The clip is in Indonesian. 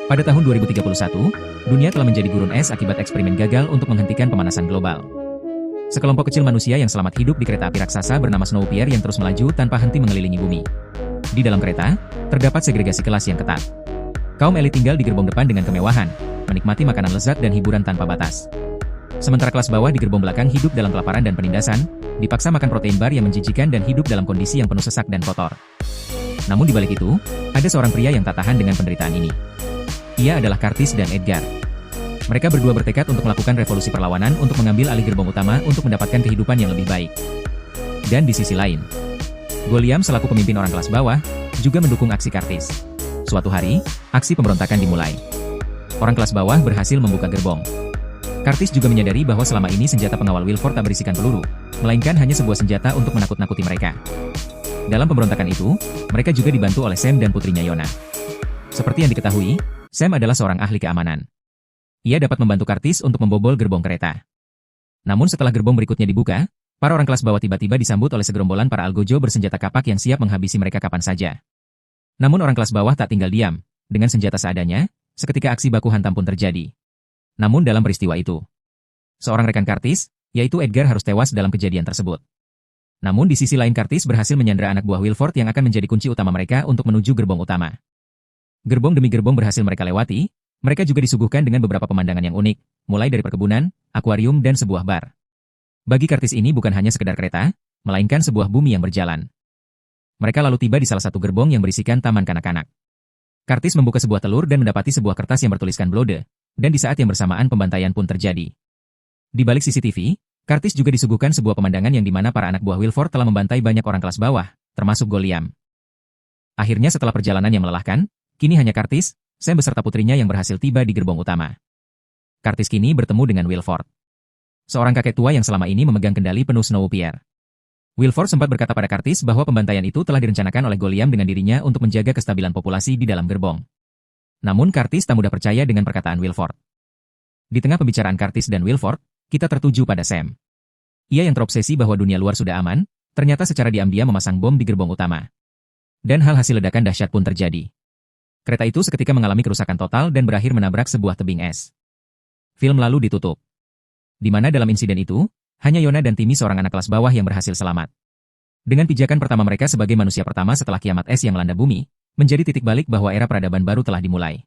Pada tahun 2031, dunia telah menjadi gurun es akibat eksperimen gagal untuk menghentikan pemanasan global. Sekelompok kecil manusia yang selamat hidup di kereta api raksasa bernama Snowpiercer yang terus melaju tanpa henti mengelilingi bumi. Di dalam kereta, terdapat segregasi kelas yang ketat. Kaum elit tinggal di gerbong depan dengan kemewahan, menikmati makanan lezat dan hiburan tanpa batas. Sementara kelas bawah di gerbong belakang hidup dalam kelaparan dan penindasan, dipaksa makan protein bar yang menjijikan dan hidup dalam kondisi yang penuh sesak dan kotor. Namun di balik itu, ada seorang pria yang tak tahan dengan penderitaan ini. Ia adalah Curtis dan Edgar. Mereka berdua bertekad untuk melakukan revolusi perlawanan untuk mengambil alih gerbong utama untuk mendapatkan kehidupan yang lebih baik. Dan di sisi lain, Goliam selaku pemimpin orang kelas bawah, juga mendukung aksi Curtis. Suatu hari, aksi pemberontakan dimulai. Orang kelas bawah berhasil membuka gerbong. Curtis juga menyadari bahwa selama ini senjata pengawal Wilford tak berisikan peluru, melainkan hanya sebuah senjata untuk menakut-nakuti mereka. Dalam pemberontakan itu, mereka juga dibantu oleh Sam dan putrinya Yona. Seperti yang diketahui, Sam adalah seorang ahli keamanan. Ia dapat membantu Curtis untuk membobol gerbong kereta. Namun setelah gerbong berikutnya dibuka, para orang kelas bawah tiba-tiba disambut oleh segerombolan para algojo bersenjata kapak yang siap menghabisi mereka kapan saja. Namun orang kelas bawah tak tinggal diam. Dengan senjata seadanya, seketika aksi baku hantam pun terjadi. Namun dalam peristiwa itu, seorang rekan Curtis, yaitu Edgar harus tewas dalam kejadian tersebut. Namun di sisi lain Curtis berhasil menyandera anak buah Wilford yang akan menjadi kunci utama mereka untuk menuju gerbong utama. Gerbong demi gerbong berhasil mereka lewati, mereka juga disuguhkan dengan beberapa pemandangan yang unik, mulai dari perkebunan, akuarium dan sebuah bar. Bagi Curtis ini bukan hanya sekedar kereta, melainkan sebuah bumi yang berjalan. Mereka lalu tiba di salah satu gerbong yang berisikan taman kanak-kanak. Curtis membuka sebuah telur dan mendapati sebuah kertas yang bertuliskan Bloode, dan di saat yang bersamaan pembantaian pun terjadi. Di balik CCTV, Curtis juga disuguhkan sebuah pemandangan yang di mana para anak buah Wilford telah membantai banyak orang kelas bawah, termasuk Goliam. Akhirnya setelah perjalanan yang melelahkan, kini hanya Curtis, Sam beserta putrinya yang berhasil tiba di gerbong utama. Curtis kini bertemu dengan Wilford, seorang kakek tua yang selama ini memegang kendali penuh Snowpiercer. Wilford sempat berkata pada Curtis bahwa pembantaian itu telah direncanakan oleh Goliam dengan dirinya untuk menjaga kestabilan populasi di dalam gerbong. Namun Curtis tak mudah percaya dengan perkataan Wilford. Di tengah pembicaraan Curtis dan Wilford, kita tertuju pada Sam. Ia yang terobsesi bahwa dunia luar sudah aman, ternyata secara diam-diam memasang bom di gerbong utama. Dan hal hasil ledakan dahsyat pun terjadi. Kereta itu seketika mengalami kerusakan total dan berakhir menabrak sebuah tebing es. Film lalu ditutup. Di mana dalam insiden itu, hanya Yona dan Timmy seorang anak kelas bawah yang berhasil selamat. Dengan pijakan pertama mereka sebagai manusia pertama setelah kiamat es yang melanda bumi, menjadi titik balik bahwa era peradaban baru telah dimulai.